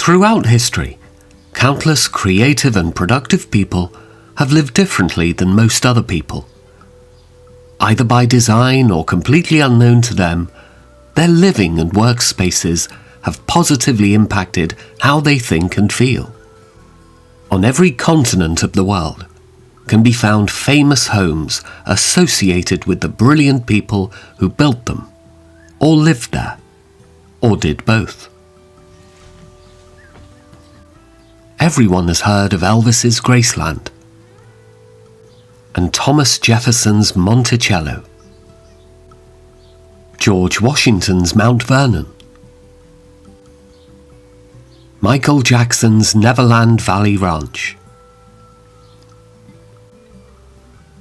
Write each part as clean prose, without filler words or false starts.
Throughout history, countless creative and productive people have lived differently than most other people. Either by design or completely unknown to them, their living and workspaces have positively impacted how they think and feel. On every continent of the world can be found famous homes associated with the brilliant people who built them, or lived there, or did both. Everyone has heard of Elvis's Graceland and Thomas Jefferson's Monticello, George Washington's Mount Vernon, Michael Jackson's Neverland Valley Ranch,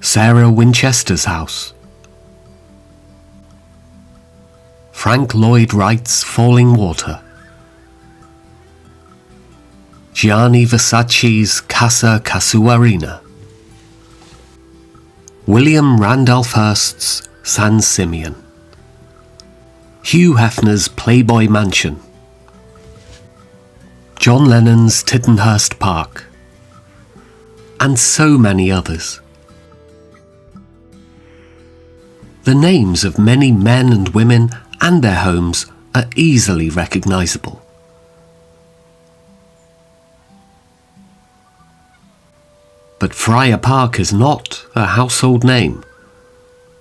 Sarah Winchester's house, Frank Lloyd Wright's Falling Water, Gianni Versace's Casa Casuarina, William Randolph Hearst's San Simeon, Hugh Hefner's Playboy Mansion, John Lennon's Tittenhurst Park, and so many others. The names of many men and women and their homes are easily recognizable. But Friar Park is not a household name,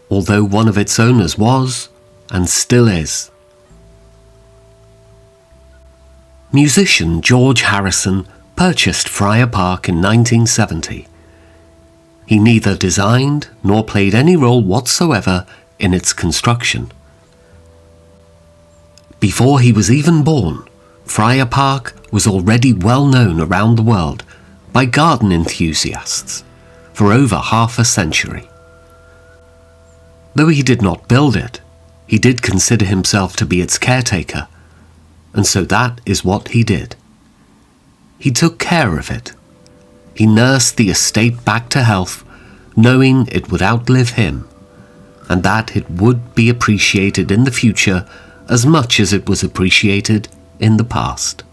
although one of its owners was and still is. Musician GeorgeHarrison purchased Friar Park in 1970. He neither designed nor played any role whatsoever in its construction. Before he was even born, Friar Park was already well known around the world by garden enthusiasts for over half a century. Though he did not build it, he did consider himself to be its caretaker, and so that is what he did. He took care of it. He nursed the estate back to health, knowing it would outlive him, and that it would be appreciated in the future as much as it was appreciated in the past.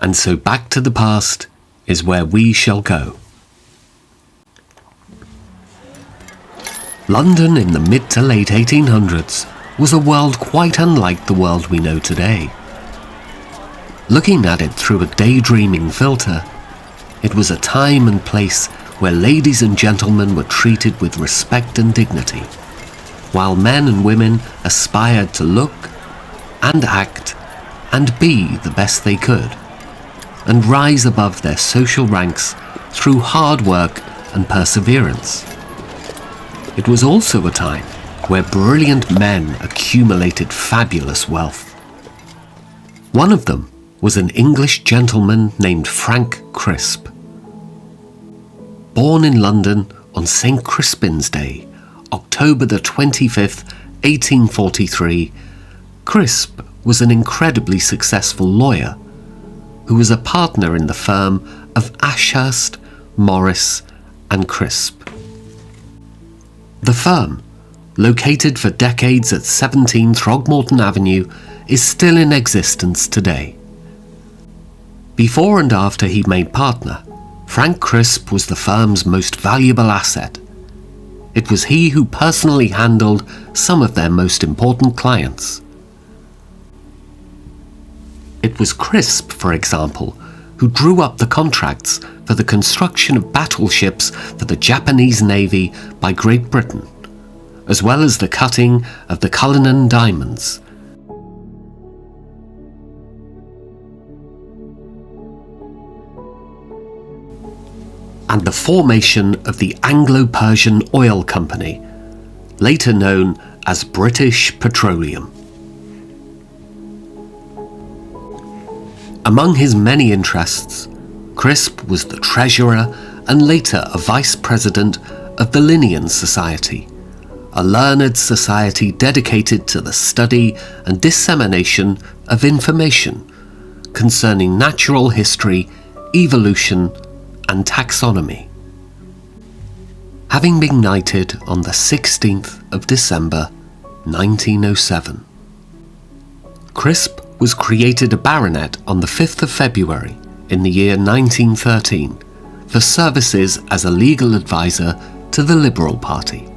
And so back to the past is where we shall go. London in the mid to late 1800s was a world quite unlike the world we know today. Looking at it through a daydreaming filter, it was a time and place where ladies and gentlemen were treated with respect and dignity, while men and women aspired to look and act and be the best they could, and rise above their social ranks through hard work and perseverance. It was also a time where brilliant men accumulated fabulous wealth. One of them was an English gentleman named Frank Crisp. Born in London on St. Crispin's Day, October the 25th, 1843, Crisp was an incredibly successful lawyer who was a partner in the firm of Ashurst, Morris and Crisp. The firm, located for decades at 17 Throgmorton Avenue, is still in existence today. Before and after he made partner, Frank Crisp was the firm's most valuable asset. It was he who personally handled some of their most important clients. It was Crisp, for example, who drew up the contracts for the construction of battleships for the Japanese Navy by Great Britain, as well as the cutting of the Cullinan diamonds. And the formation of the Anglo-Persian Oil Company, later known as British Petroleum. Among his many interests, Crisp was the treasurer and later a vice president of the Linnean Society, a learned society dedicated to the study and dissemination of information concerning natural history, evolution, and taxonomy. Having been knighted on the 16th of December 1907, Crisp was created a baronet on the 5th of February in the year 1913 for services as a legal advisor to the Liberal Party.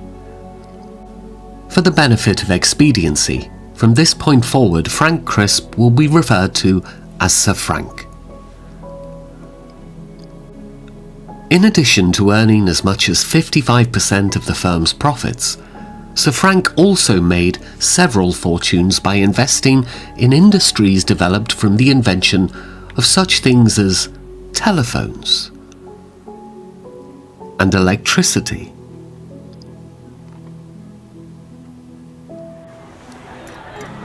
For the benefit of expediency, from this point forward Frank Crisp will be referred to as Sir Frank. In addition to earning as much as 55% of the firm's profits, Sir Frank also made several fortunes by investing in industries developed from the invention of such things as telephones and electricity.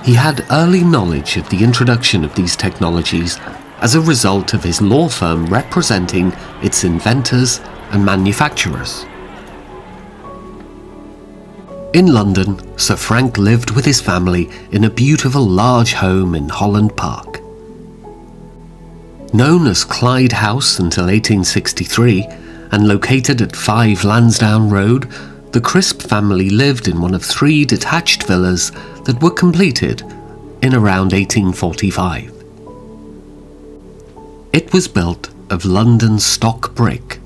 He had early knowledge of the introduction of these technologies as a result of his law firm representing its inventors and manufacturers. In London, Sir Frank lived with his family in a beautiful large home in Holland Park. Known as Clyde House until 1863 and located at 5 Lansdowne Road, the Crisp family lived in one of 3 detached villas that were completed in around 1845. It was built of London stock brick,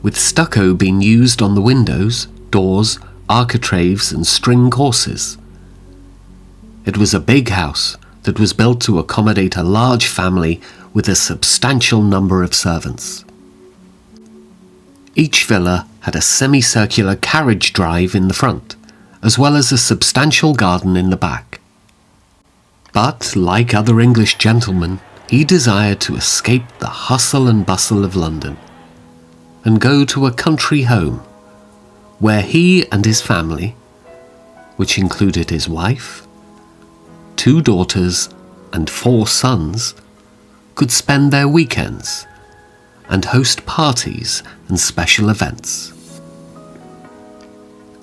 with stucco being used on the windows, doors, architraves and string courses. It was a big house that was built to accommodate a large family with a substantial number of servants. Each villa had a semicircular carriage drive in the front, as well as a substantial garden in the back. But, like other English gentlemen, he desired to escape the hustle and bustle of London and go to a country home where he and his family, which included his wife, 2 daughters and 4 sons, could spend their weekends and host parties and special events.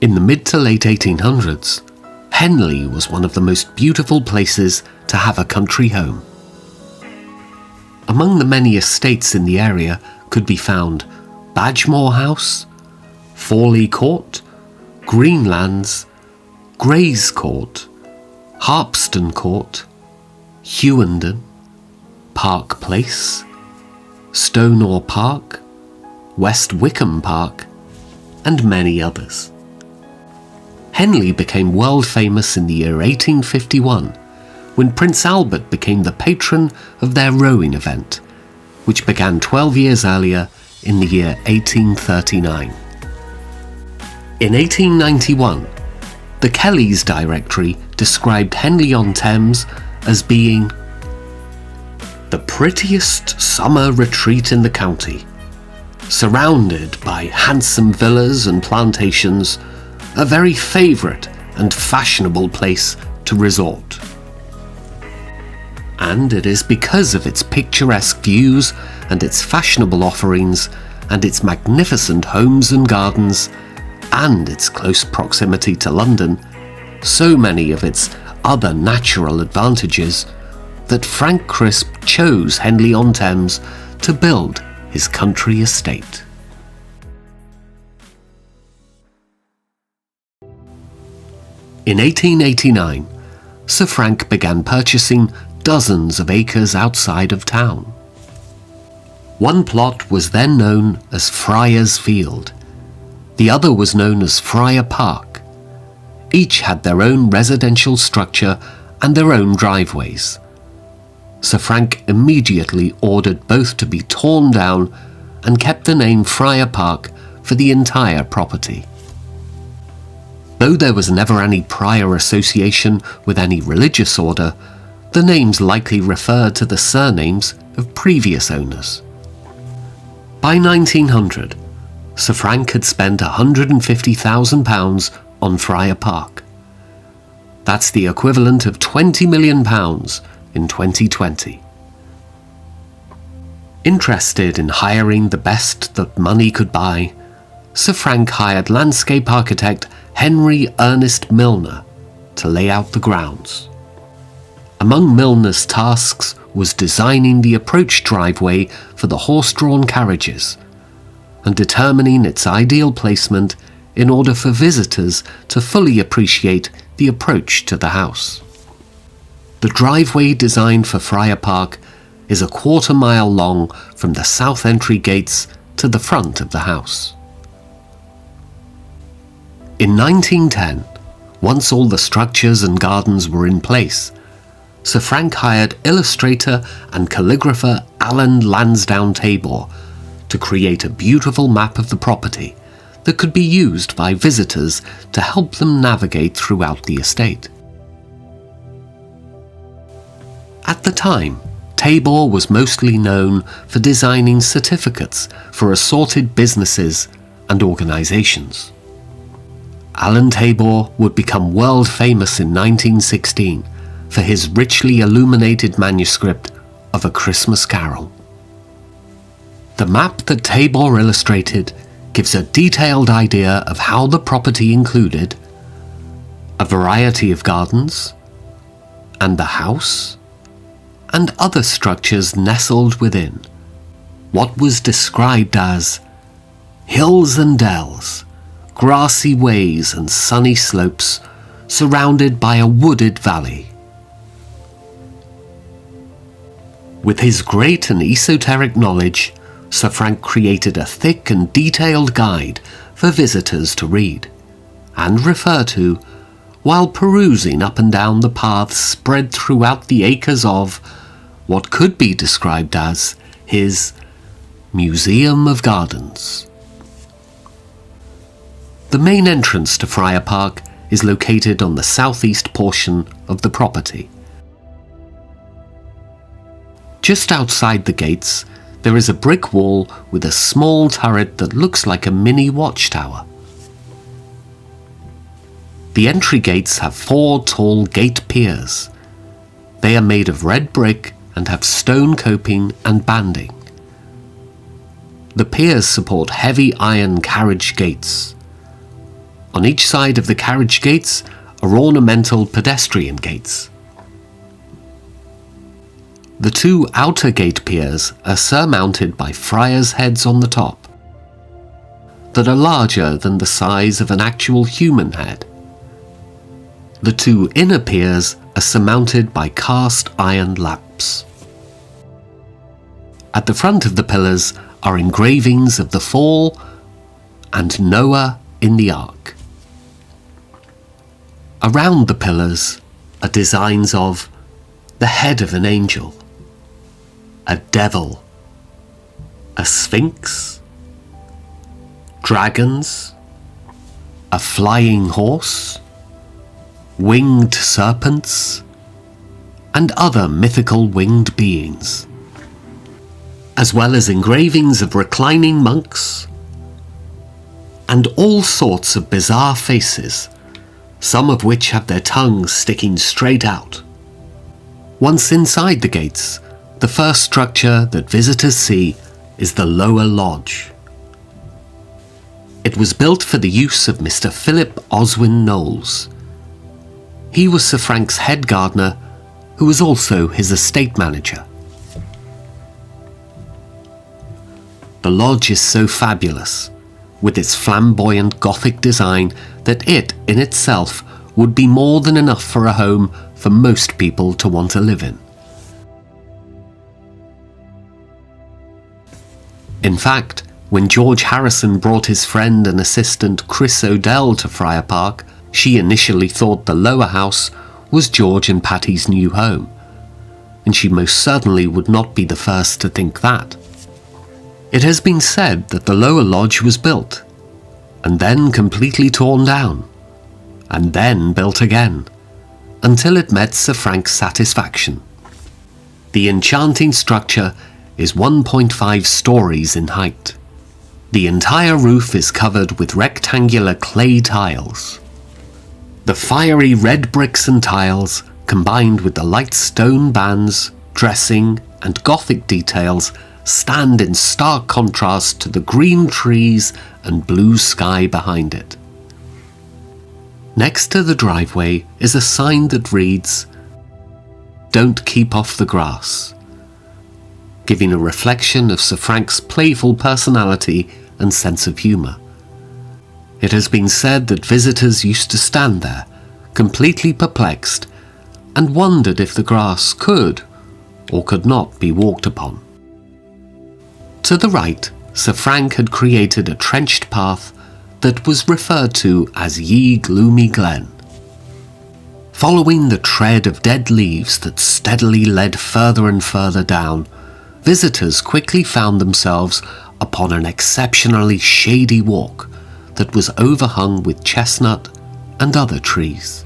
In the mid to late 1800s, Henley was one of the most beautiful places to have a country home. Among the many estates in the area could be found Badgemore House, Forley Court, Greenlands, Gray's Court, Harpston Court, Hewenden, Park Place, Stonor Park, West Wickham Park, and many others. Henley became world famous in the year 1851 when Prince Albert became the patron of their rowing event, which began 12 years earlier in the year 1839. In 1891, the Kelly's Directory described Henley-on-Thames as being the prettiest summer retreat in the county, surrounded by handsome villas and plantations, a very favourite and fashionable place to resort. And it is because of its picturesque views and its fashionable offerings and its magnificent homes and gardens and its close proximity to London, so many of its other natural advantages, that Frank Crisp chose Henley-on-Thames to build his country estate. In 1889, Sir Frank began purchasing dozens of acres outside of town. One plot was then known as Friar's Field. The other was known as Friar Park. Each had their own residential structure and their own driveways. Sir Frank immediately ordered both to be torn down and kept the name Friar Park for the entire property. Though there was never any prior association with any religious order, the names likely referred to the surnames of previous owners. By 1900, Sir Frank had spent £150,000 on Friar Park. That's the equivalent of £20 million in 2020. Interested in hiring the best that money could buy, Sir Frank hired landscape architect Henry Ernest Milner to lay out the grounds. Among Milner's tasks was designing the approach driveway for the horse-drawn carriages and determining its ideal placement in order for visitors to fully appreciate the approach to the house. The driveway designed for Friar Park is a quarter-mile long from the south entry gates to the front of the house. In 1910, once all the structures and gardens were in place, Sir Frank hired illustrator and calligrapher Alan Lansdowne Tabor to create a beautiful map of the property that could be used by visitors to help them navigate throughout the estate. At the time, Tabor was mostly known for designing certificates for assorted businesses and organizations. Alan Tabor would become world famous in 1916 for his richly illuminated manuscript of A Christmas Carol. The map that Tabor illustrated gives a detailed idea of how the property included a variety of gardens and the house and other structures nestled within what was described as hills and dells, grassy ways and sunny slopes surrounded by a wooded valley. With his great and esoteric knowledge, Sir Frank created a thick and detailed guide for visitors to read and refer to while perusing up and down the paths spread throughout the acres of what could be described as his Museum of Gardens. The main entrance to Friar Park is located on the southeast portion of the property. Just outside the gates, there is a brick wall with a small turret that looks like a mini watchtower. The entry gates have 4 tall gate piers. They are made of red brick and have stone coping and banding. The piers support heavy iron carriage gates. On each side of the carriage gates are ornamental pedestrian gates. The 2 outer gate piers are surmounted by friars' heads on the top that are larger than the size of an actual human head. The 2 inner piers are surmounted by cast iron lamps. At the front of the pillars are engravings of the fall and Noah in the ark. Around the pillars are designs of the head of an angel, a devil, a sphinx, dragons, a flying horse, winged serpents, and other mythical winged beings, as well as engravings of reclining monks and all sorts of bizarre faces, some of which have their tongues sticking straight out. Once inside the gates, the first structure that visitors see is the lower lodge. It was built for the use of Mr. Philip Oswin Knowles. He was Sir Frank's head gardener, who was also his estate manager. The lodge is so fabulous, with its flamboyant Gothic design, that it, in itself, would be more than enough for a home for most people to want to live in. In fact, when GeorgeHarrison brought his friend and assistant Chris O'Dell to Friar Park, she initially thought the lower house was George and Patty's new home, and she most certainly would not be the first to think that. It has been said that the lower lodge was built, and then completely torn down, and then built again, until it met Sir Frank's satisfaction. The enchanting structure is 1.5 stories in height. The entire roof is covered with rectangular clay tiles. The fiery red bricks and tiles, combined with the light stone bands, dressing, and Gothic details, stand in stark contrast to the green trees and blue sky behind it. Next to the driveway is a sign that reads, "Don't keep off the grass," giving a reflection of Sir Frank's playful personality and sense of humour. It has been said that visitors used to stand there, completely perplexed, and wondered if the grass could or could not be walked upon. To the right, Sir Frank had created a trenched path that was referred to as Ye Gloomy Glen. Following the tread of dead leaves that steadily led further and further down, visitors quickly found themselves upon an exceptionally shady walk that was overhung with chestnut and other trees.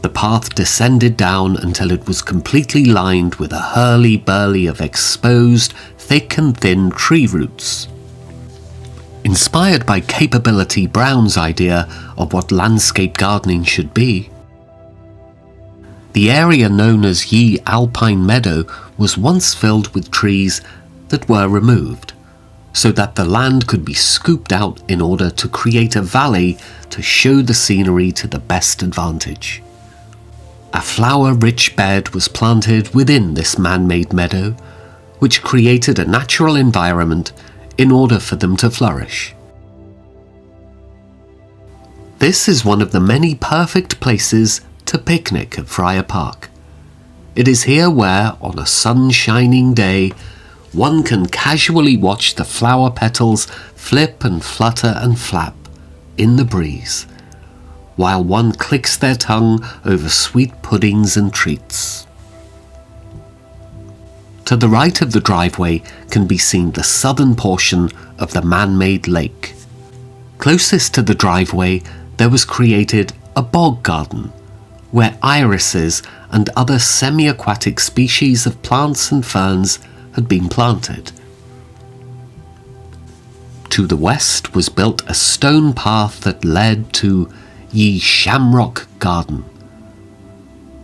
The path descended down until it was completely lined with a hurly-burly of exposed, thick and thin tree roots. Inspired by Capability Brown's idea of what landscape gardening should be, the area known as Ye Alpine Meadow was once filled with trees that were removed, so that the land could be scooped out in order to create a valley to show the scenery to the best advantage. A flower-rich bed was planted within this man-made meadow, which created a natural environment in order for them to flourish. This is one of the many perfect places to picnic at Friar Park. It is here where, on a sun-shining day, one can casually watch the flower petals flip and flutter and flap in the breeze, while one clicks their tongue over sweet puddings and treats. To the right of the driveway can be seen the southern portion of the man-made lake. Closest to the driveway, there was created a bog garden, where irises and other semi-aquatic species of plants and ferns had been planted. To the west was built a stone path that led to Ye Shamrock Garden.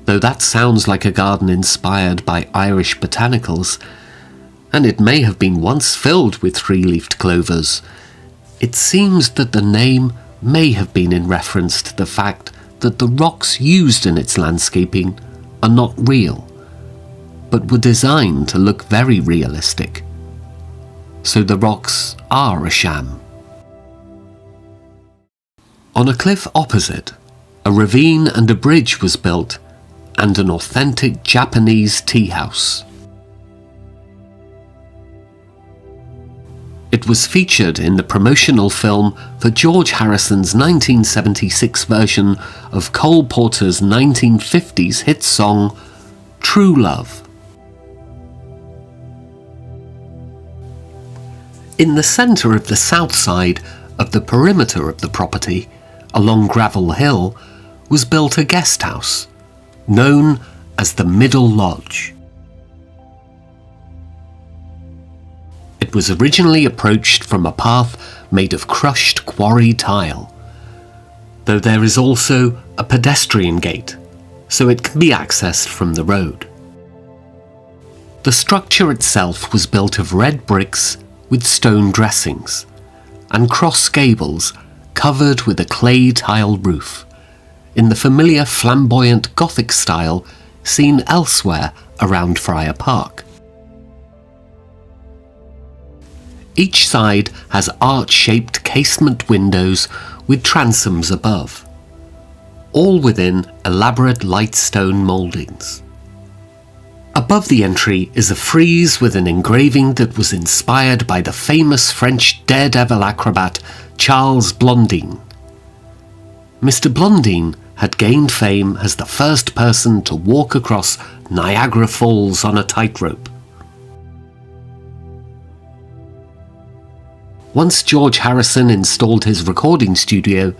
Though that sounds like a garden inspired by Irish botanicals, and it may have been once filled with three-leafed clovers, it seems that the name may have been in reference to the fact that the rocks used in its landscaping are not real, but were designed to look very realistic. So the rocks are a sham. On a cliff opposite, a ravine and a bridge was built, and an authentic Japanese tea house. It was featured in the promotional film for GeorgeHarrison's 1976 version of Cole Porter's 1950s hit song, True Love. In the centre of the south side of the perimeter of the property, along Gravel Hill, was built a guest house, known as the Middle Lodge. It was originally approached from a path made of crushed quarry tile, though there is also a pedestrian gate, so it can be accessed from the road. The structure itself was built of red bricks with stone dressings, and cross gables covered with a clay tile roof, in the familiar flamboyant Gothic style seen elsewhere around Friar Park. Each side has arch-shaped casement windows with transoms above, all within elaborate light stone mouldings. Above the entry is a frieze with an engraving that was inspired by the famous French daredevil acrobat Charles Blondin. Mr. Blondin had gained fame as the first person to walk across Niagara Falls on a tightrope. Once GeorgeHarrison installed his recording studio,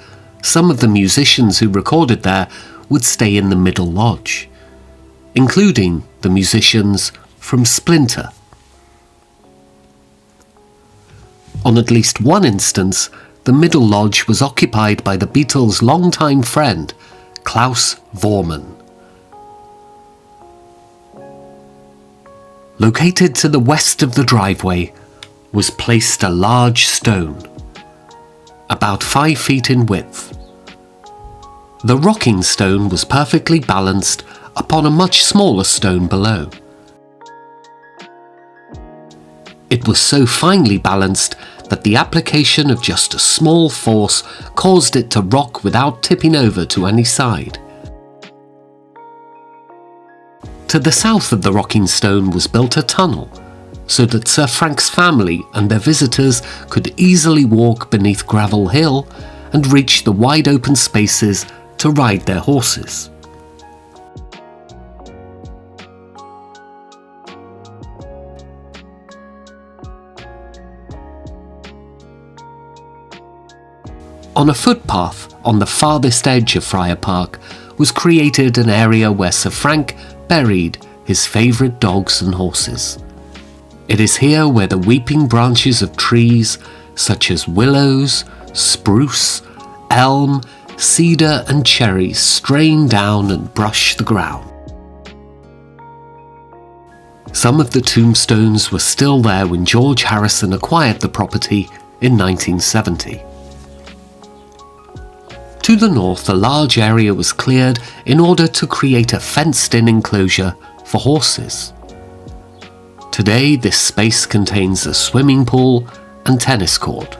some of the musicians who recorded there would stay in the Middle Lodge, including the musicians from Splinter. On at least one instance, the Middle Lodge was occupied by the Beatles' longtime friend, Klaus Voormann. Located to the west of the driveway was placed a large stone, about 5 feet in width. The rocking stone was perfectly balanced upon a much smaller stone below. It was so finely balanced that the application of just a small force caused it to rock without tipping over to any side. To the south of the rocking stone was built a tunnel, so that Sir Frank's family and their visitors could easily walk beneath Gravel Hill and reach the wide open spaces to ride their horses. On a footpath on the farthest edge of Friar Park was created an area where Sir Frank buried his favourite dogs and horses. It is here where the weeping branches of trees such as willows, spruce, elm, cedar and cherries strain down and brush the ground. Some of the tombstones were still there when GeorgeHarrison acquired the property in 1970. To the north, a large area was cleared in order to create a fenced-in enclosure for horses. Today, this space contains a swimming pool and tennis court.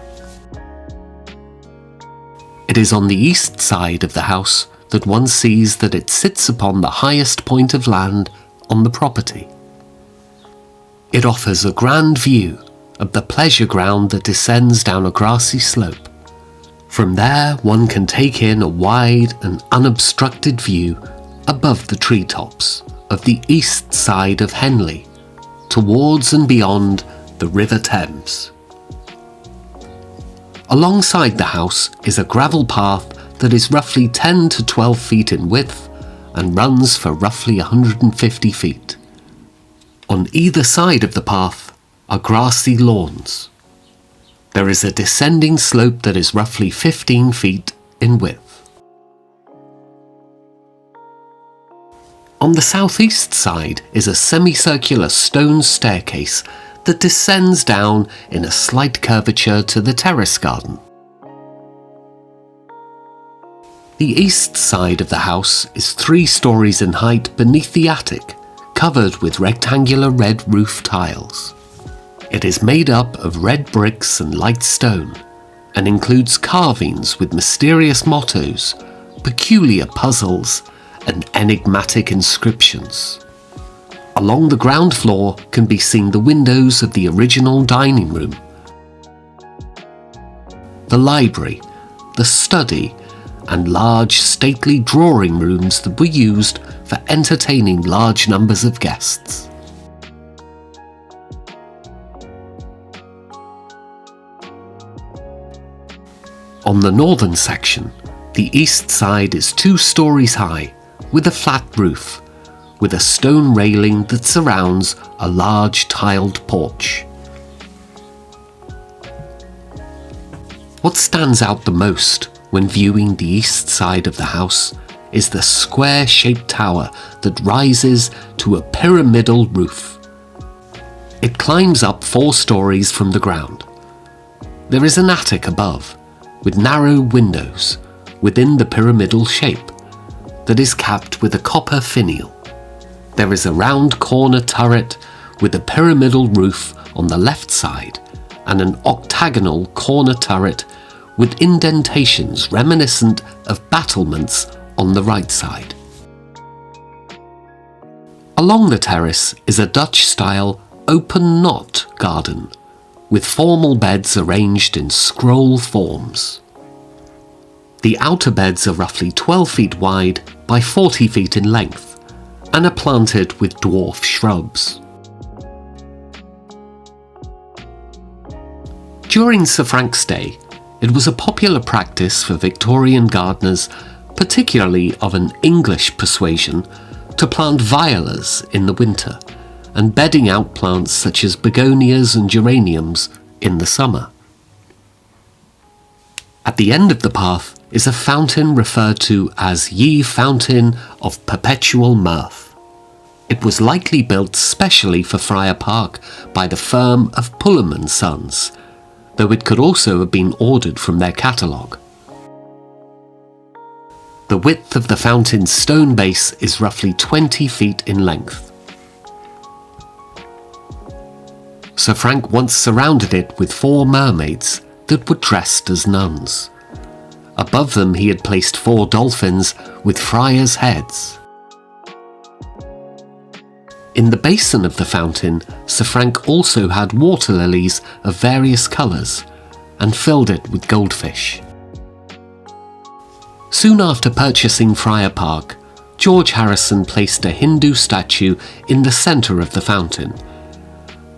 It is on the east side of the house that one sees that it sits upon the highest point of land on the property. It offers a grand view of the pleasure ground that descends down a grassy slope. From there, one can take in a wide and unobstructed view above the treetops of the east side of Henley, towards and beyond the River Thames. Alongside the house is a gravel path that is roughly 10 to 12 feet in width and runs for roughly 150 feet. On either side of the path are grassy lawns. There is a descending slope that is roughly 15 feet in width. On the southeast side is a semicircular stone staircase that descends down in a slight curvature to the terrace garden. The east side of the house is 3 stories in height beneath the attic, covered with rectangular red roof tiles. It is made up of red bricks and light stone, and includes carvings with mysterious mottos, peculiar puzzles, and enigmatic inscriptions. Along the ground floor can be seen the windows of the original dining room, the library, the study, and large stately drawing rooms that were used for entertaining large numbers of guests. On the northern section, the east side is 2 stories high, with a flat roof, with a stone railing that surrounds a large tiled porch. What stands out the most when viewing the east side of the house is the square-shaped tower that rises to a pyramidal roof. It climbs up 4 stories from the ground. There is an attic above, with narrow windows within the pyramidal shape that is capped with a copper finial. There is a round corner turret with a pyramidal roof on the left side and an octagonal corner turret with indentations reminiscent of battlements on the right side. Along the terrace is a Dutch-style open knot garden with formal beds arranged in scroll forms. The outer beds are roughly 12 feet wide by 40 feet in length and are planted with dwarf shrubs. During Sir Frank's day, it was a popular practice for Victorian gardeners, particularly of an English persuasion, to plant violas in the winter and bedding out plants such as begonias and geraniums in the summer. At the end of the path is a fountain referred to as Ye Fountain of Perpetual Mirth. It was likely built specially for Friar Park by the firm of Pullman & Sons, though it could also have been ordered from their catalogue. The width of the fountain's stone base is roughly 20 feet in length. Sir Frank once surrounded it with 4 mermaids that were dressed as nuns. Above them he had placed 4 dolphins with friars' heads. In the basin of the fountain, Sir Frank also had water lilies of various colours and filled it with goldfish. Soon after purchasing Friar Park, GeorgeHarrison placed a Hindu statue in the centre of the fountain.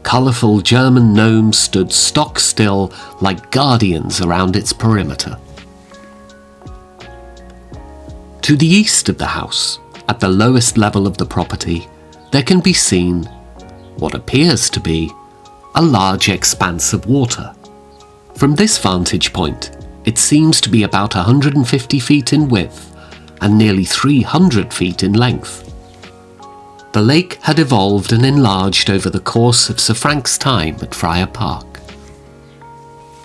Colourful German gnomes stood stock still like guardians around its perimeter. To the east of the house, at the lowest level of the property, there can be seen what appears to be a large expanse of water. From this vantage point, it seems to be about 150 feet in width and nearly 300 feet in length. The lake had evolved and enlarged over the course of Sir Frank's time at Friar Park.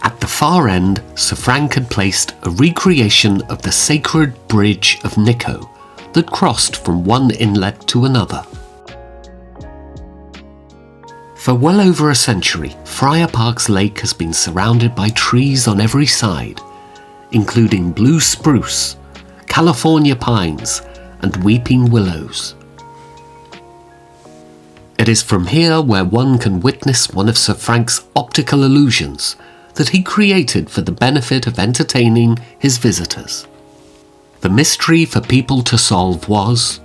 At the far end, Sir Frank had placed a recreation of the sacred bridge of Nico that crossed from one inlet to another. For well over a century, Friar Park's lake has been surrounded by trees on every side, including blue spruce, California pines, and weeping willows. It is from here where one can witness one of Sir Frank's optical illusions that he created for the benefit of entertaining his visitors. The mystery for people to solve was,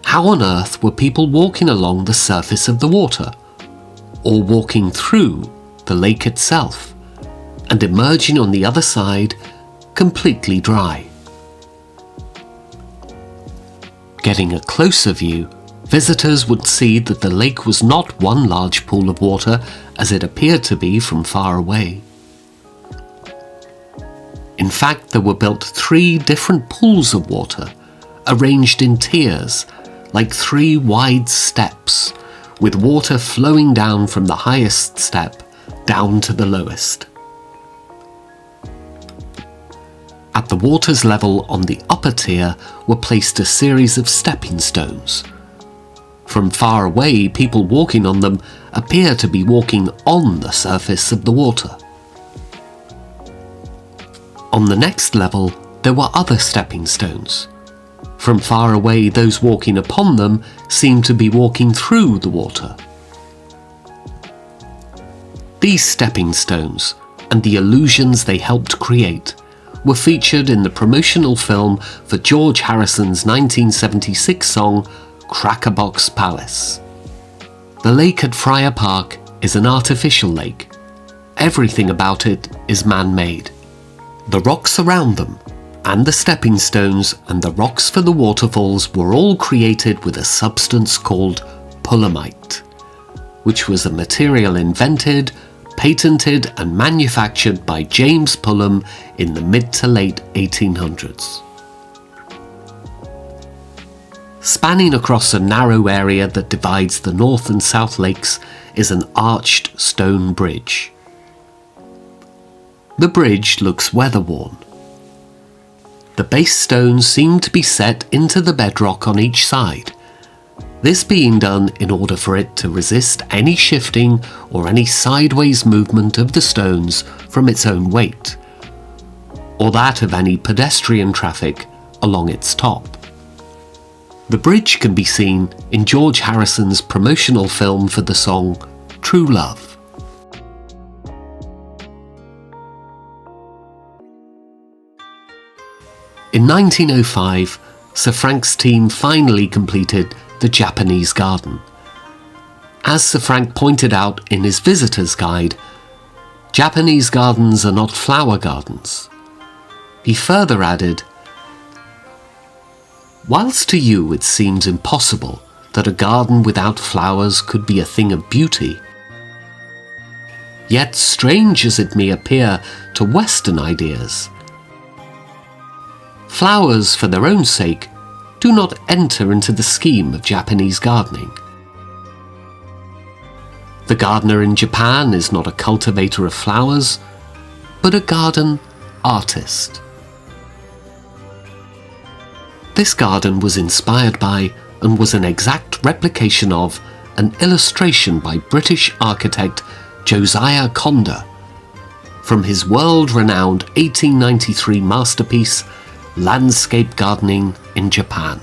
how on earth were people walking along the surface of the water, or walking through the lake itself, and emerging on the other side completely dry? Getting a closer view, visitors would see that the lake was not one large pool of water as it appeared to be from far away. In fact, there were built 3 different pools of water, arranged in tiers, like 3 wide steps, with water flowing down from the highest step down to the lowest. At the water's level on the upper tier were placed a series of stepping stones. From far away, people walking on them appear to be walking on the surface of the water. On the next level, there were other stepping stones. From far away, those walking upon them seemed to be walking through the water. These stepping stones, and the illusions they helped create, were featured in the promotional film for George Harrison's 1976 song, Crackerbox Palace. The lake at Friar Park is an artificial lake. Everything about it is man-made. The rocks around them, and the stepping stones and the rocks for the waterfalls were all created with a substance called pulamite, which was a material invented, patented and manufactured by James Pullum in the mid to late 1800s. Spanning across a narrow area that divides the North and South Lakes is an arched stone bridge. The bridge looks weather-worn. The base stones seem to be set into the bedrock on each side, this being done in order for it to resist any shifting or any sideways movement of the stones from its own weight, or that of any pedestrian traffic along its top. The bridge can be seen in George Harrison's promotional film for the song True Love. In 1905, Sir Frank's team finally completed the Japanese garden. As Sir Frank pointed out in his visitor's guide, Japanese gardens are not flower gardens. He further added, "Whilst to you it seems impossible that a garden without flowers could be a thing of beauty, yet strange as it may appear to Western ideas, flowers for their own sake do not enter into the scheme of Japanese gardening. The gardener in Japan is not a cultivator of flowers, but a garden artist." This garden was inspired by and was an exact replication of an illustration by British architect Josiah Conder from his world-renowned 1893 masterpiece Landscape Gardening in Japan.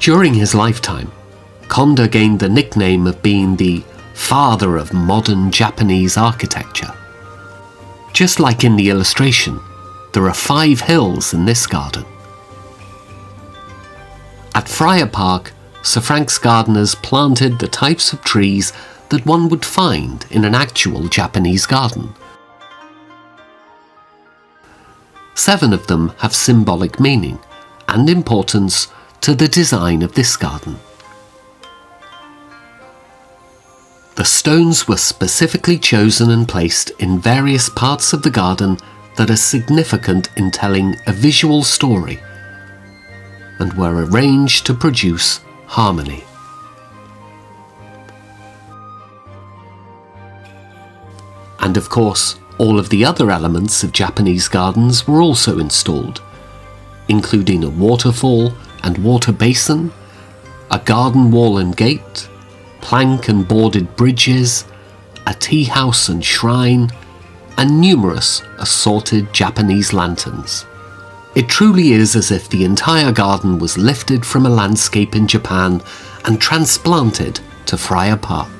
During his lifetime, Kondo gained the nickname of being the father of modern Japanese architecture. Just like in the illustration, there are 5 hills in this garden. At Friar Park, Sir Frank's gardeners planted the types of trees that one would find in an actual Japanese garden. 7 of them have symbolic meaning and importance to the design of this garden. The stones were specifically chosen and placed in various parts of the garden that are significant in telling a visual story and were arranged to produce harmony. And of course, all of the other elements of Japanese gardens were also installed, including a waterfall and water basin, a garden wall and gate, plank and boarded bridges, a tea house and shrine, and numerous assorted Japanese lanterns. It truly is as if the entire garden was lifted from a landscape in Japan and transplanted to Friar Park.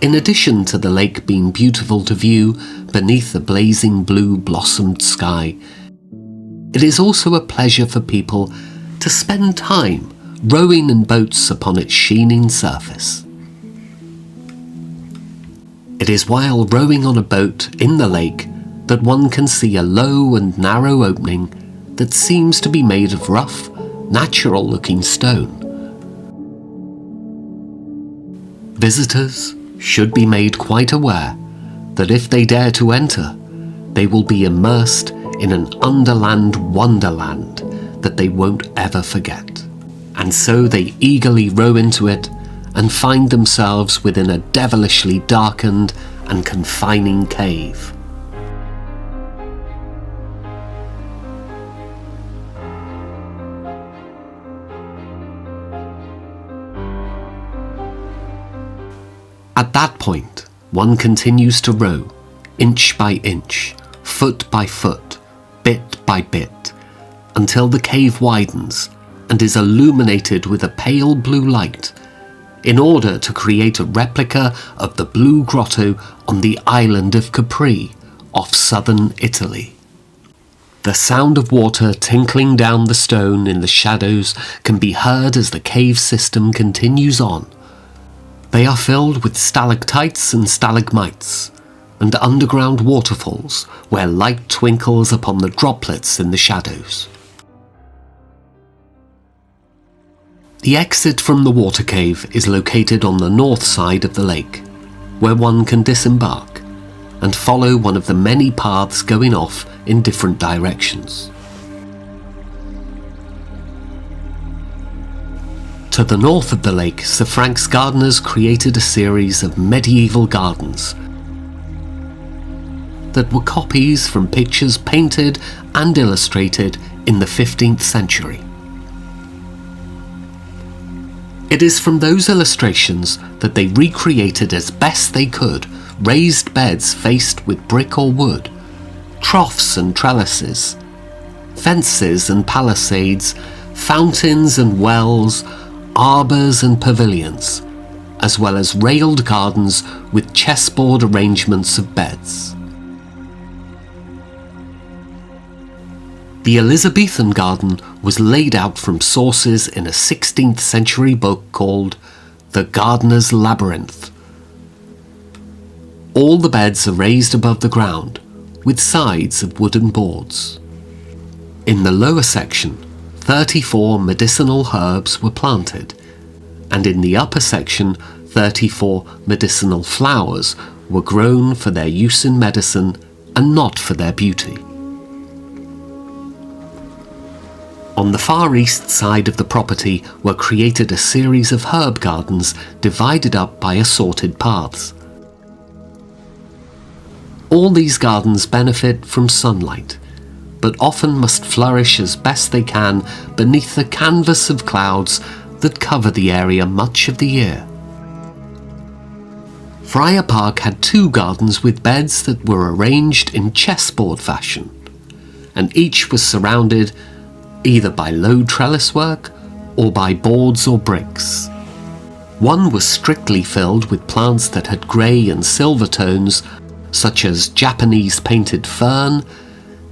In addition to the lake being beautiful to view beneath a blazing blue blossomed sky, it is also a pleasure for people to spend time rowing in boats upon its sheening surface. It is while rowing on a boat in the lake that one can see a low and narrow opening that seems to be made of rough, natural-looking stone. Visitors should be made quite aware that if they dare to enter, they will be immersed in an underland wonderland that they won't ever forget. And so they eagerly row into it and find themselves within a devilishly darkened and confining cave. At that point, one continues to row, inch by inch, foot by foot, bit by bit, until the cave widens and is illuminated with a pale blue light, in order to create a replica of the Blue Grotto on the island of Capri, off southern Italy. The sound of water tinkling down the stone in the shadows can be heard as the cave system continues on. They are filled with stalactites and stalagmites, and underground waterfalls where light twinkles upon the droplets in the shadows. The exit from the water cave is located on the north side of the lake, where one can disembark and follow one of the many paths going off in different directions. To the north of the lake, Sir Frank's gardeners created a series of medieval gardens that were copies from pictures painted and illustrated in the 15th century. It is from those illustrations that they recreated as best they could raised beds faced with brick or wood, troughs and trellises, fences and palisades, fountains and wells, arbours and pavilions, as well as railed gardens with chessboard arrangements of beds. The Elizabethan garden was laid out from sources in a 16th century book called The Gardener's Labyrinth. All the beds are raised above the ground, with sides of wooden boards. In the lower section, 34 medicinal herbs were planted, and in the upper section, 34 medicinal flowers were grown for their use in medicine and not for their beauty. On the far east side of the property were created a series of herb gardens divided up by assorted paths. All these gardens benefit from sunlight, but often must flourish as best they can beneath the canvas of clouds that cover the area much of the year. Friar Park had 2 gardens with beds that were arranged in chessboard fashion, and each was surrounded either by low trellis work or by boards or bricks. One was strictly filled with plants that had grey and silver tones, such as Japanese painted fern,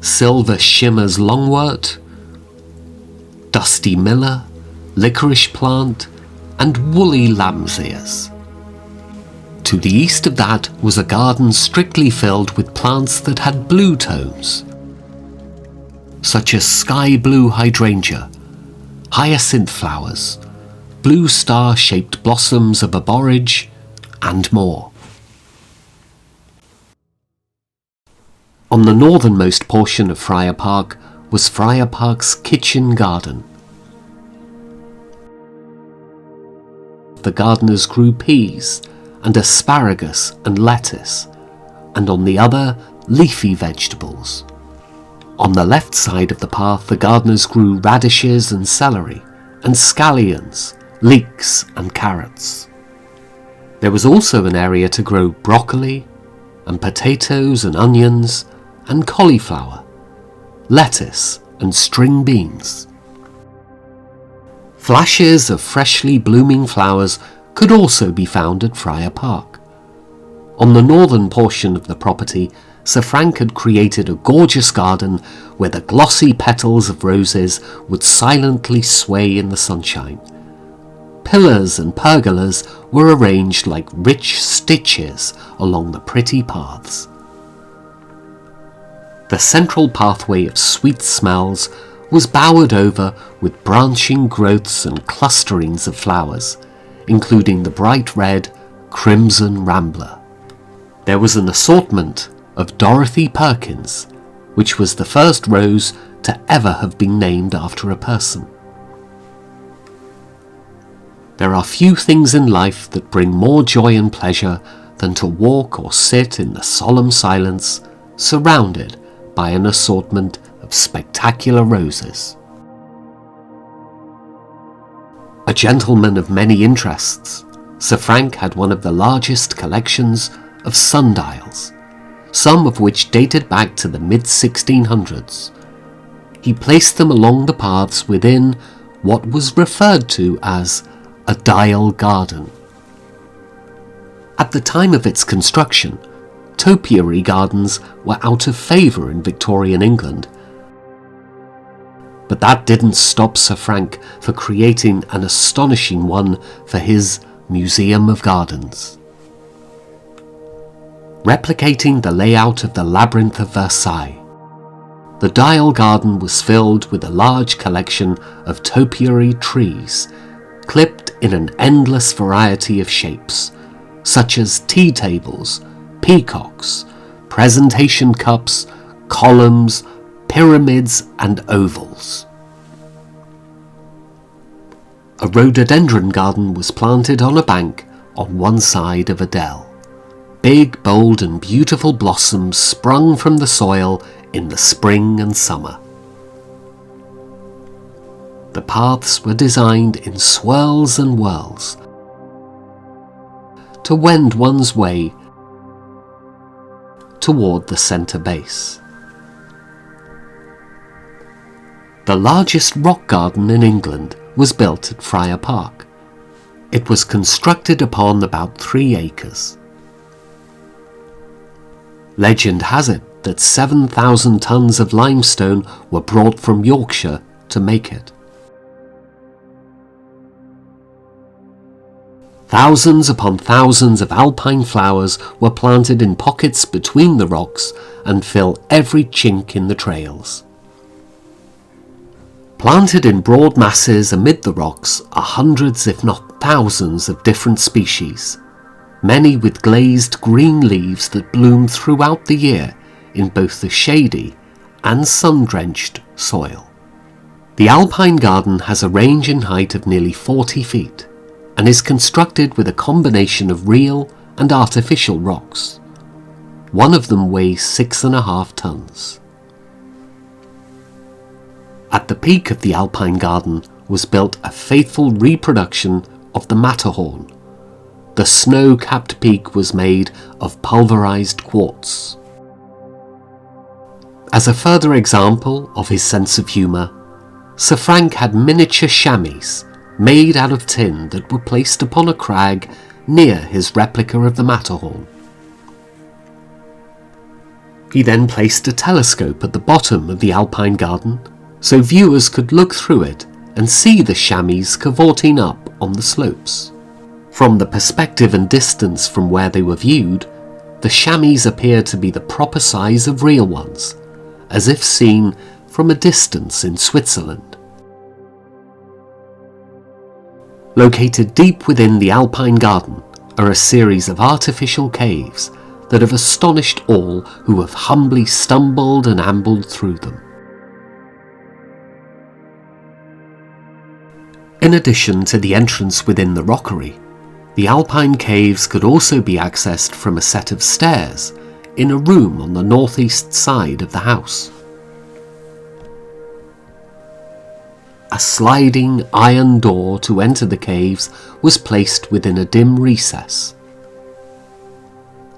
silver shimmers longwort, dusty miller, licorice plant, and woolly lamb's ears. To the east of that was a garden strictly filled with plants that had blue tones, such as sky blue hydrangea, hyacinth flowers, blue star-shaped blossoms of a borage, and more. On the northernmost portion of Friar Park was Friar Park's kitchen garden. The gardeners grew peas and asparagus and lettuce, and on the other leafy vegetables. On the left side of the path the gardeners grew radishes and celery, and scallions, leeks and carrots. There was also an area to grow broccoli, and potatoes and onions, and cauliflower, lettuce and string beans. Flashes of freshly blooming flowers could also be found at Friar Park. On the northern portion of the property, Sir Frank had created a gorgeous garden where the glossy petals of roses would silently sway in the sunshine. Pillars and pergolas were arranged like rich stitches along the pretty paths. The central pathway of sweet smells was bowered over with branching growths and clusterings of flowers, including the bright red crimson rambler. There was an assortment of Dorothy Perkins, which was the first rose to ever have been named after a person. There are few things in life that bring more joy and pleasure than to walk or sit in the solemn silence, surrounded by an assortment of spectacular roses. A gentleman of many interests, Sir Frank had one of the largest collections of sundials, some of which dated back to the mid-1600s. He placed them along the paths within what was referred to as a dial garden. At the time of its construction, topiary gardens were out of favour in Victorian England, but that didn't stop Sir Frank for creating an astonishing one for his Museum of Gardens. Replicating the layout of the Labyrinth of Versailles, the dial garden was filled with a large collection of topiary trees, clipped in an endless variety of shapes, such as tea tables, peacocks, presentation cups, columns, pyramids and ovals. A rhododendron garden was planted on a bank on one side of a dell. Big, bold and beautiful blossoms sprung from the soil in the spring and summer. The paths were designed in swirls and whirls to wend one's way toward the centre base. The largest rock garden in England was built at Friar Park. It was constructed upon about 3 acres. Legend has it that 7,000 tons of limestone were brought from Yorkshire to make it. Thousands upon thousands of alpine flowers were planted in pockets between the rocks and fill every chink in the trails. Planted in broad masses amid the rocks are hundreds if not thousands of different species, many with glazed green leaves that bloom throughout the year in both the shady and sun-drenched soil. The alpine garden has a range in height of nearly 40 feet and is constructed with a combination of real and artificial rocks. One of them weighs 6.5 tons. At the peak of the alpine garden was built a faithful reproduction of the Matterhorn. The snow-capped peak was made of pulverized quartz. As a further example of his sense of humour, Sir Frank had miniature chamois made out of tin that were placed upon a crag near his replica of the Matterhorn. He then placed a telescope at the bottom of the Alpine garden so viewers could look through it and see the chamois cavorting up on the slopes. From the perspective and distance from where they were viewed, the chamois appeared to be the proper size of real ones, as if seen from a distance in Switzerland. Located deep within the Alpine garden are a series of artificial caves that have astonished all who have humbly stumbled and ambled through them. In addition to the entrance within the rockery, the Alpine caves could also be accessed from a set of stairs in a room on the northeast side of the house. A sliding iron door to enter the caves was placed within a dim recess.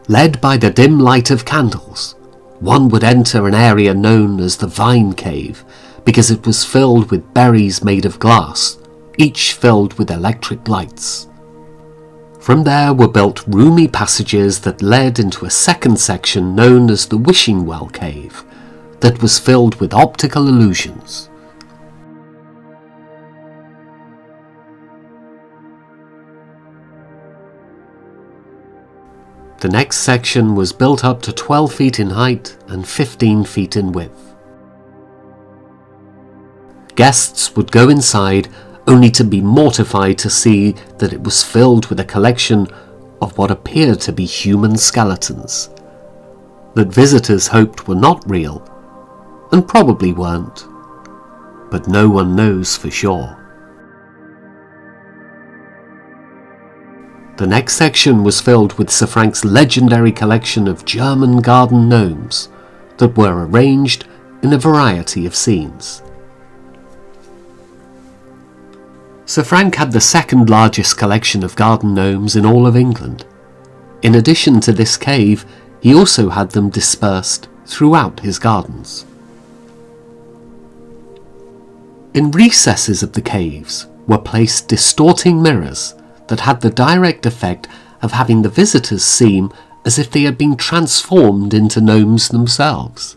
Led by the dim light of candles, one would enter an area known as the Vine Cave because it was filled with berries made of glass, each filled with electric lights. From there were built roomy passages that led into a second section known as the Wishing Well Cave that was filled with optical illusions. The next section was built up to 12 feet in height and 15 feet in width. Guests would go inside only to be mortified to see that it was filled with a collection of what appeared to be human skeletons, that visitors hoped were not real, and probably weren't, but no one knows for sure. The next section was filled with Sir Frank's legendary collection of German garden gnomes that were arranged in a variety of scenes. Sir Frank had the second largest collection of garden gnomes in all of England. In addition to this cave, he also had them dispersed throughout his gardens. In recesses of the caves were placed distorting mirrors that had the direct effect of having the visitors seem as if they had been transformed into gnomes themselves.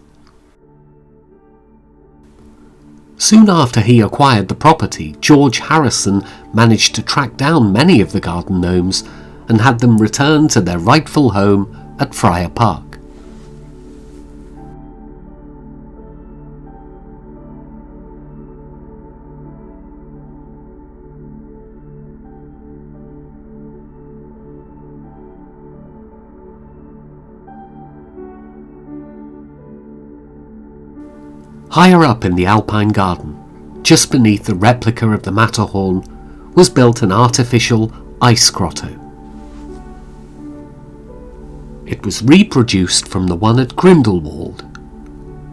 Soon after he acquired the property, GeorgeHarrison managed to track down many of the garden gnomes and had them returned to their rightful home at Friar Park. Higher up in the Alpine garden, just beneath the replica of the Matterhorn, was built an artificial ice grotto. It was reproduced from the one at Grindelwald,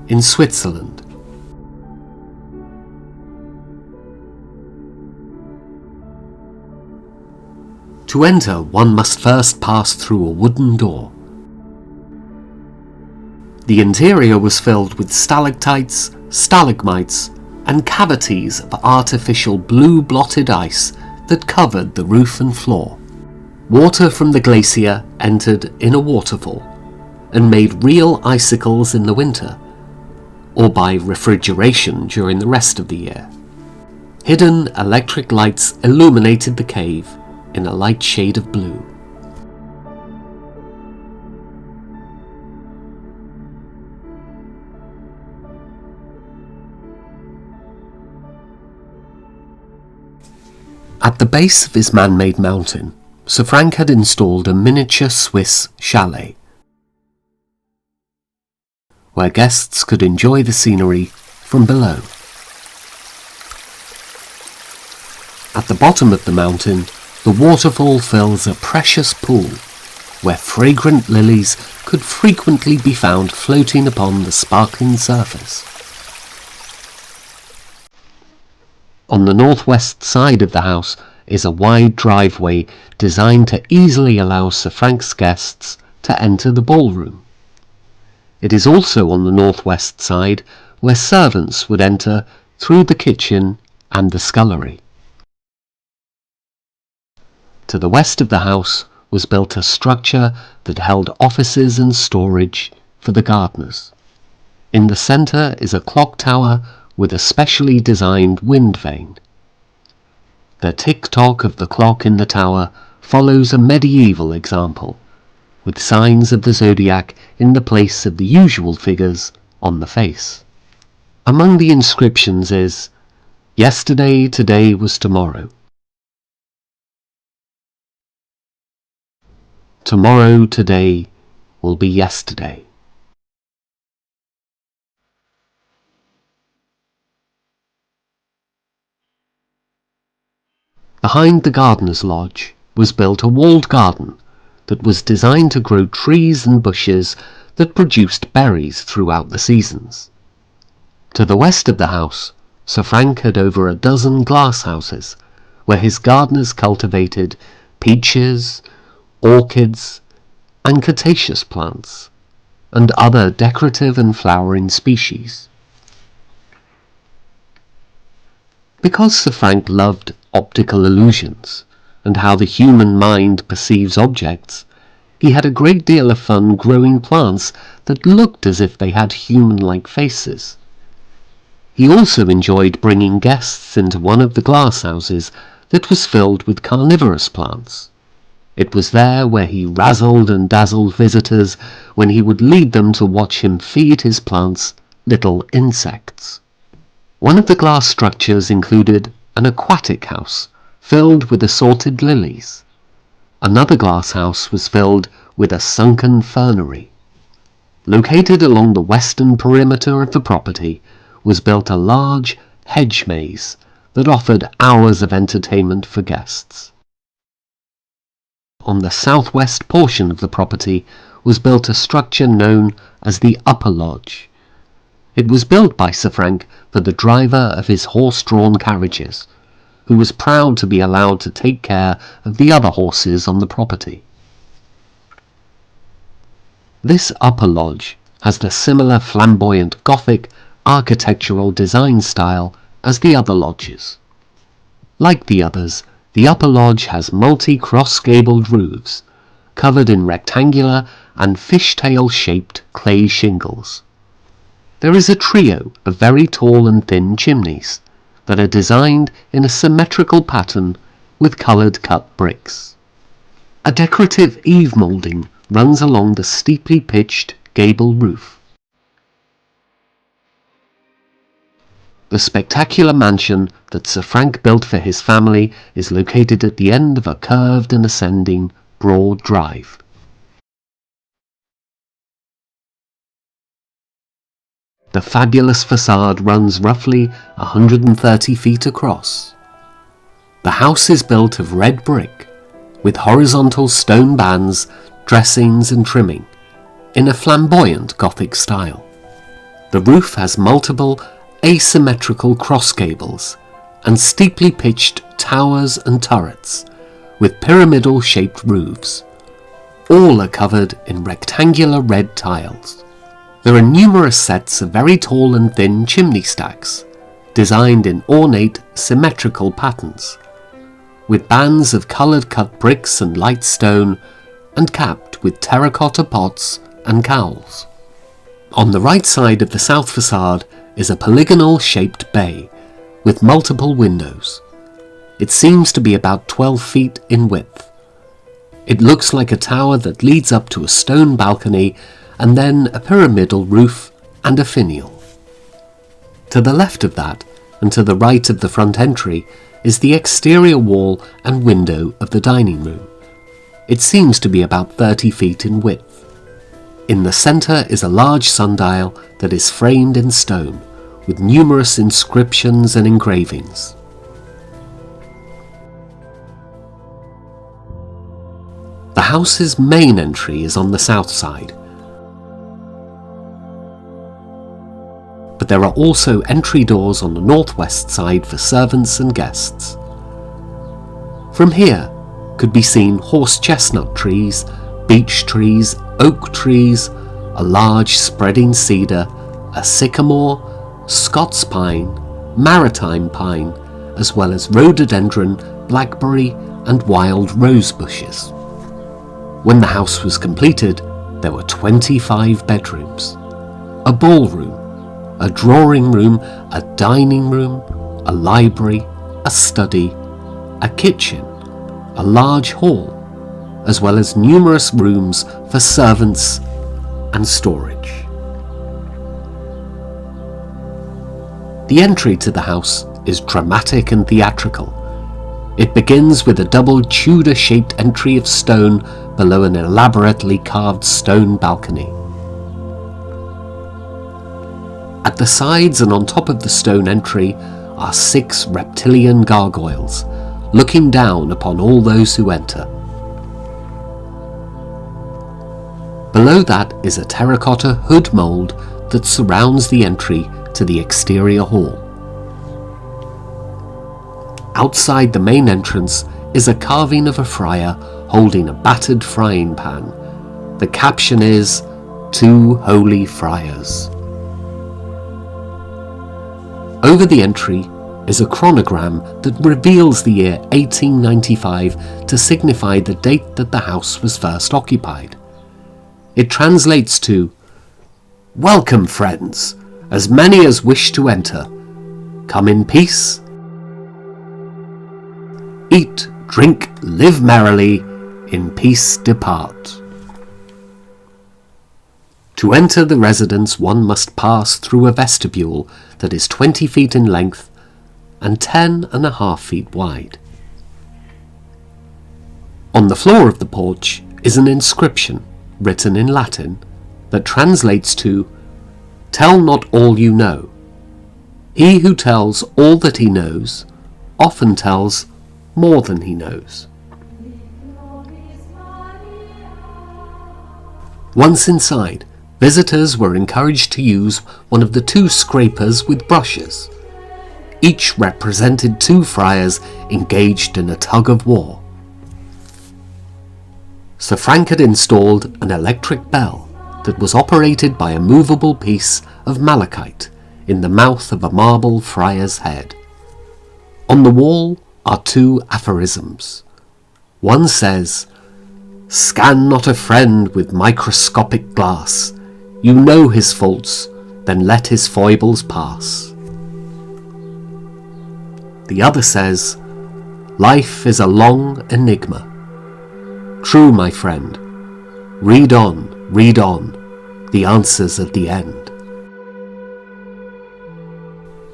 in Switzerland. To enter, one must first pass through a wooden door. The interior was filled with stalactites, stalagmites, and cavities of artificial blue-blotted ice that covered the roof and floor. Water from the glacier entered in a waterfall and made real icicles in the winter, or by refrigeration during the rest of the year. Hidden electric lights illuminated the cave in a light shade of blue. At the base of his man-made mountain, Sir Frank had installed a miniature Swiss chalet, where guests could enjoy the scenery from below. At the bottom of the mountain, the waterfall fills a precious pool, where fragrant lilies could frequently be found floating upon the sparkling surface. On the northwest side of the house is a wide driveway designed to easily allow Sir Frank's guests to enter the ballroom. It is also on the northwest side where servants would enter through the kitchen and the scullery. To the west of the house was built a structure that held offices and storage for the gardeners. In the centre is a clock tower with a specially designed wind vane. The tick-tock of the clock in the tower follows a medieval example, with signs of the zodiac in the place of the usual figures on the face. Among the inscriptions is, "Yesterday, today was tomorrow. Tomorrow, today will be yesterday." Behind the gardener's lodge was built a walled garden that was designed to grow trees and bushes that produced berries throughout the seasons. To the west of the house, Sir Frank had over a dozen glasshouses, where his gardeners cultivated peaches, orchids, and cataceous plants, and other decorative and flowering species. Because Sir Frank loved optical illusions and how the human mind perceives objects, he had a great deal of fun growing plants that looked as if they had human-like faces. He also enjoyed bringing guests into one of the glasshouses that was filled with carnivorous plants. It was there where he razzled and dazzled visitors when he would lead them to watch him feed his plants little insects. One of the glass structures included an aquatic house filled with assorted lilies. Another glass house was filled with a sunken fernery. Located along the western perimeter of the property was built a large hedge maze that offered hours of entertainment for guests. On the southwest portion of the property was built a structure known as the Upper Lodge. It was built by Sir Frank for the driver of his horse-drawn carriages, who was proud to be allowed to take care of the other horses on the property. This Upper Lodge has the similar flamboyant Gothic architectural design style as the other lodges. Like the others, the Upper Lodge has multi-cross-gabled roofs, covered in rectangular and fishtail-shaped clay shingles. There is a trio of very tall and thin chimneys that are designed in a symmetrical pattern with coloured cut bricks. A decorative eave moulding runs along the steeply pitched gable roof. The spectacular mansion that Sir Frank built for his family is located at the end of a curved and ascending broad drive. The fabulous facade runs roughly 130 feet across. The house is built of red brick, with horizontal stone bands, dressings and trimming, in a flamboyant Gothic style. The roof has multiple asymmetrical cross gables and steeply pitched towers and turrets, with pyramidal-shaped roofs. All are covered in rectangular red tiles. There are numerous sets of very tall and thin chimney stacks, designed in ornate, symmetrical patterns, with bands of coloured cut bricks and light stone, and capped with terracotta pots and cowls. On the right side of the south facade is a polygonal-shaped bay, with multiple windows. It seems to be about 12 feet in width. It looks like a tower that leads up to a stone balcony and then a pyramidal roof and a finial. To the left of that, and to the right of the front entry, is the exterior wall and window of the dining room. It seems to be about 30 feet in width. In the centre is a large sundial that is framed in stone, with numerous inscriptions and engravings. The house's main entry is on the south side, but there are also entry doors on the northwest side for servants and guests. From here could be seen horse chestnut trees, beech trees, oak trees, a large spreading cedar, a sycamore, Scots pine, maritime pine, as well as rhododendron, blackberry and wild rose bushes. When the house was completed, there were 25 bedrooms, a ballroom, a drawing room, a dining room, a library, a study, a kitchen, a large hall, as well as numerous rooms for servants and storage. The entry to the house is dramatic and theatrical. It begins with a double Tudor-shaped entry of stone below an elaborately carved stone balcony. At the sides and on top of the stone entry are 6 reptilian gargoyles, looking down upon all those who enter. Below that is a terracotta hood mould that surrounds the entry to the exterior hall. Outside the main entrance is a carving of a friar holding a battered frying pan. The caption is, "Two Holy Friars." Over the entry is a chronogram that reveals the year 1895 to signify the date that the house was first occupied. It translates to, "Welcome, friends, as many as wish to enter. Come in peace. Eat, drink, live merrily, in peace depart." To enter the residence, one must pass through a vestibule that is 20 feet in length and 10.5 feet wide. On the floor of the porch is an inscription written in Latin that translates to, "Tell not all you know. He who tells all that he knows often tells more than he knows." Once inside, visitors were encouraged to use one of the 2 scrapers with brushes. Each represented 2 friars engaged in a tug of war. Sir Frank had installed an electric bell that was operated by a movable piece of malachite in the mouth of a marble friar's head. On the wall are 2 aphorisms. One says, "Scan not a friend with microscopic glass. You know his faults, then let his foibles pass." The other says, "Life is a long enigma. True, my friend. Read on, the answer's at the end."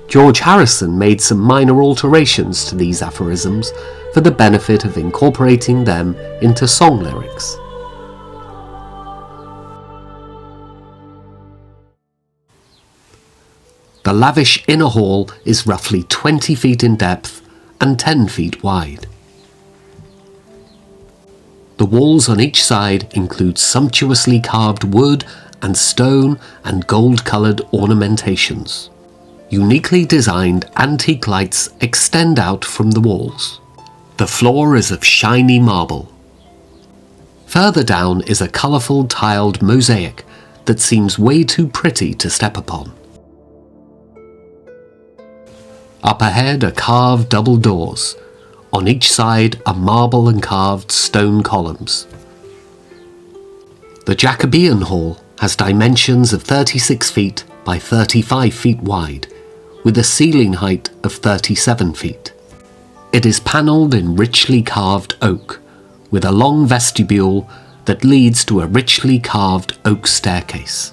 GeorgeHarrison made some minor alterations to these aphorisms for the benefit of incorporating them into song lyrics. The lavish inner hall is roughly 20 feet in depth and 10 feet wide. The walls on each side include sumptuously carved wood and stone and gold-coloured ornamentations. Uniquely designed antique lights extend out from the walls. The floor is of shiny marble. Further down is a colourful tiled mosaic that seems way too pretty to step upon. Up ahead are carved double doors. On each side are marble and carved stone columns. The Jacobean Hall has dimensions of 36 feet by 35 feet wide, with a ceiling height of 37 feet. It is panelled in richly carved oak, with a long vestibule that leads to a richly carved oak staircase.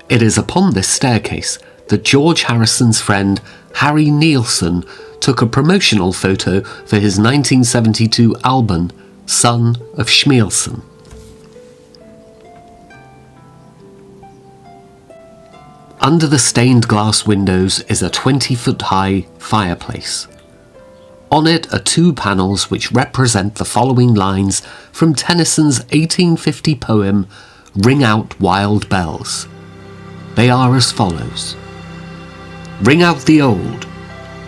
It is upon this staircase that GeorgeHarrison's friend Harry Nielsen took a promotional photo for his 1972 album, Son of Schmielsen. Under the stained glass windows is a 20-foot-high fireplace. On it are 2 panels which represent the following lines from Tennyson's 1850 poem, Ring Out Wild Bells. They are as follows. Ring out the old,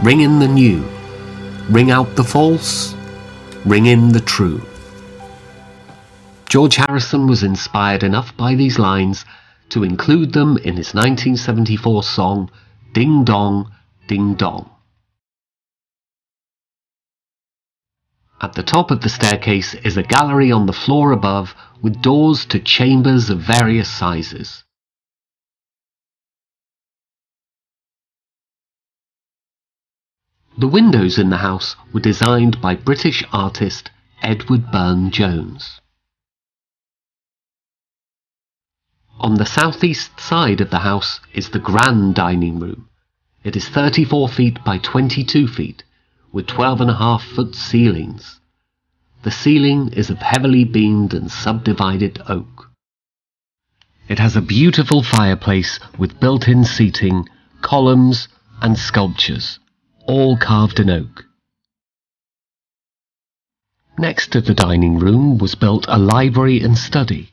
ring in the new, ring out the false, ring in the true. GeorgeHarrison was inspired enough by these lines to include them in his 1974 song, ding dong, ding dong. At the top of the staircase is a gallery on the floor above with doors to chambers of various sizes. The windows in the house were designed by British artist Edward Burne-Jones. On the southeast side of the house is the grand dining room. It is 34 feet by 22 feet, with 12.5-foot ceilings. The ceiling is of heavily beamed and subdivided oak. It has a beautiful fireplace with built-in seating, columns and sculptures, all carved in oak. Next to the dining room was built a library and study.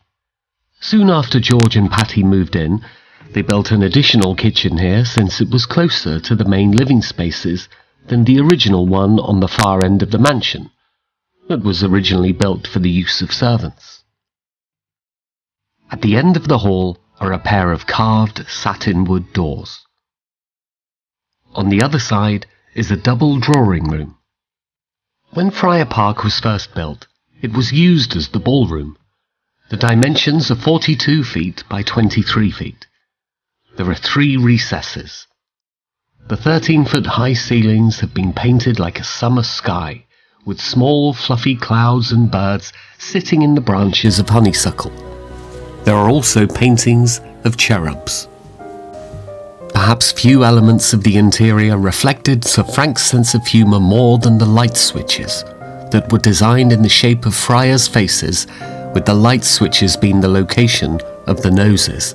Soon after George and Patty moved in, they built an additional kitchen here since it was closer to the main living spaces than the original one on the far end of the mansion, that was originally built for the use of servants. At the end of the hall are a pair of carved satinwood doors. On the other side is a double drawing room. When Friar Park was first built, it was used as the ballroom. The dimensions are 42 feet by 23 feet. There are 3 recesses. The 13-foot high ceilings have been painted like a summer sky, with small fluffy clouds and birds sitting in the branches of honeysuckle. There are also paintings of cherubs. Perhaps few elements of the interior reflected Sir Frank's sense of humour more than the light switches that were designed in the shape of friars' faces, with the light switches being the location of the noses.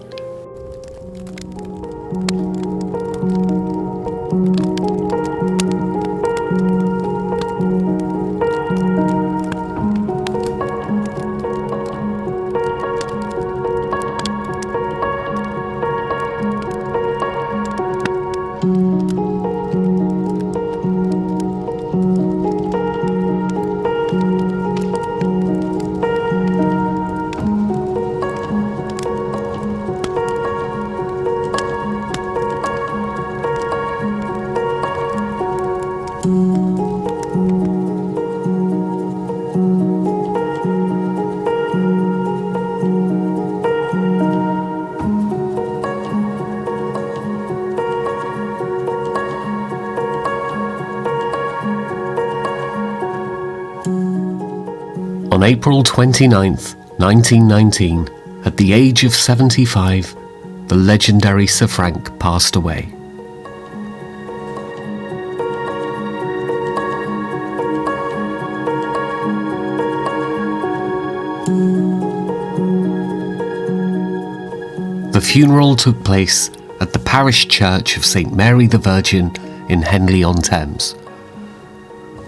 On April 29, 1919, at the age of 75, the legendary Sir Frank passed away. The funeral took place at the parish church of St. Mary the Virgin in Henley-on-Thames.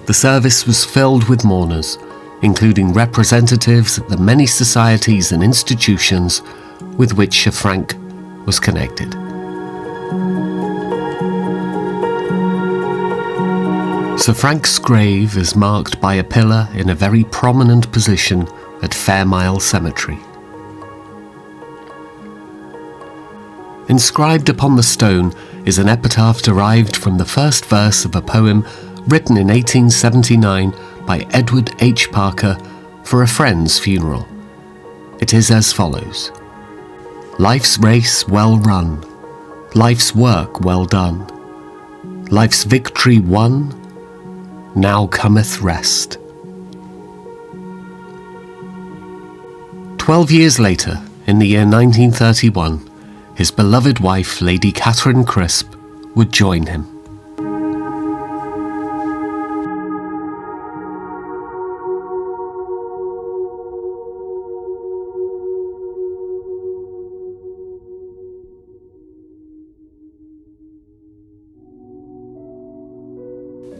The service was filled with mourners, including representatives of the many societies and institutions with which Sir Frank was connected. Sir Frank's grave is marked by a pillar in a very prominent position at Fairmile Cemetery. Inscribed upon the stone is an epitaph derived from the first verse of a poem written in 1879 by Edward H. Parker for a friend's funeral. It is as follows: "Life's race well run, life's work well done, life's victory won, now cometh rest." 12 years later, in the year 1931, his beloved wife, Lady Catherine Crisp, would join him.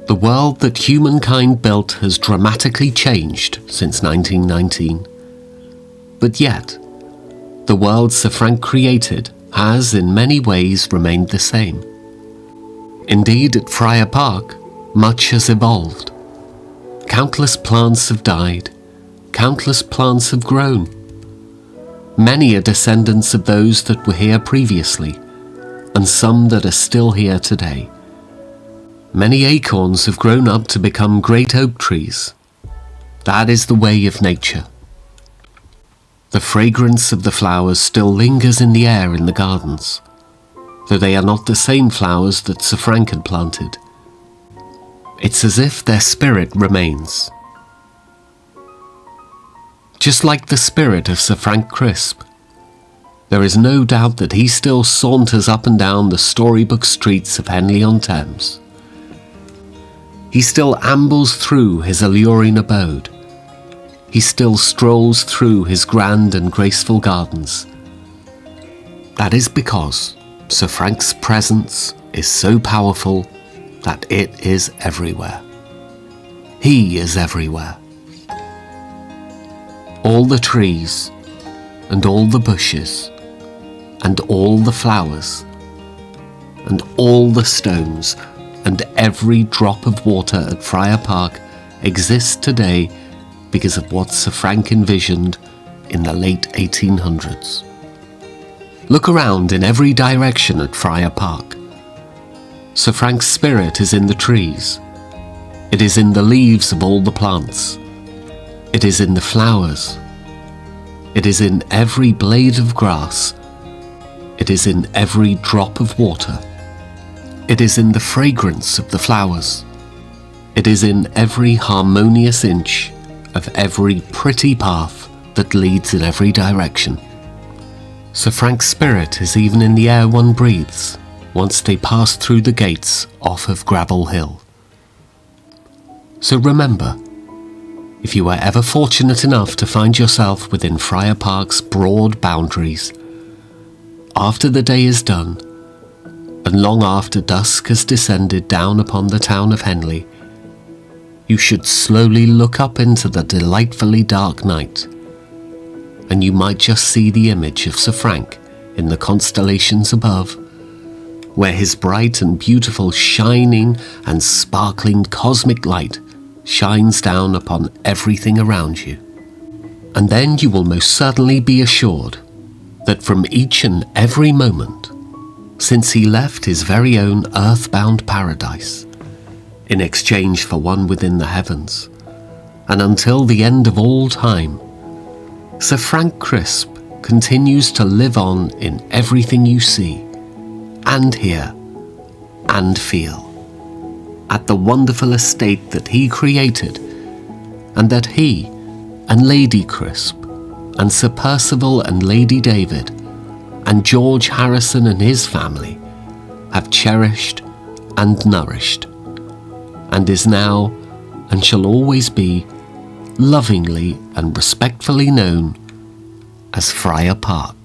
The world that humankind built has dramatically changed since 1919. But yet, the world Sir Frank created has in many ways remained the same. Indeed, at Friar Park, much has evolved. Countless plants have died, countless plants have grown. Many are descendants of those that were here previously, and some that are still here today. Many acorns have grown up to become great oak trees. That is the way of nature. The fragrance of the flowers still lingers in the air in the gardens, though they are not the same flowers that Sir Frank had planted. It's as if their spirit remains. Just like the spirit of Sir Frank Crisp, there is no doubt that he still saunters up and down the storybook streets of Henley-on-Thames. He still ambles through his alluring abode. He still strolls through his grand and graceful gardens. That is because Sir Frank's presence is so powerful that it is everywhere. He is everywhere. All the trees, and all the bushes, and all the flowers, and all the stones, and every drop of water at Friar Park exists today because of what Sir Frank envisioned in the late 1800s. Look around in every direction at Friar Park. Sir Frank's spirit is in the trees. It is in the leaves of all the plants. It is in the flowers. It is in every blade of grass. It is in every drop of water. It is in the fragrance of the flowers. It is in every harmonious inch of every pretty path that leads in every direction. Sir Frank's spirit is even in the air one breathes once they pass through the gates off of Gravel Hill. So remember, if you are ever fortunate enough to find yourself within Friar Park's broad boundaries, after the day is done, and long after dusk has descended down upon the town of Henley, you should slowly look up into the delightfully dark night, and you might just see the image of Sir Frank in the constellations above, where his bright and beautiful shining and sparkling cosmic light shines down upon everything around you. And then you will most certainly be assured that from each and every moment, since he left his very own earthbound paradise, in exchange for one within the heavens, and until the end of all time, Sir Frank Crisp continues to live on in everything you see, and hear, and feel, at the wonderful estate that he created, and that he and Lady Crisp, and Sir Percival and Lady David, and GeorgeHarrison and his family have cherished and nourished, and is now, and shall always be, lovingly and respectfully known as Friar Park.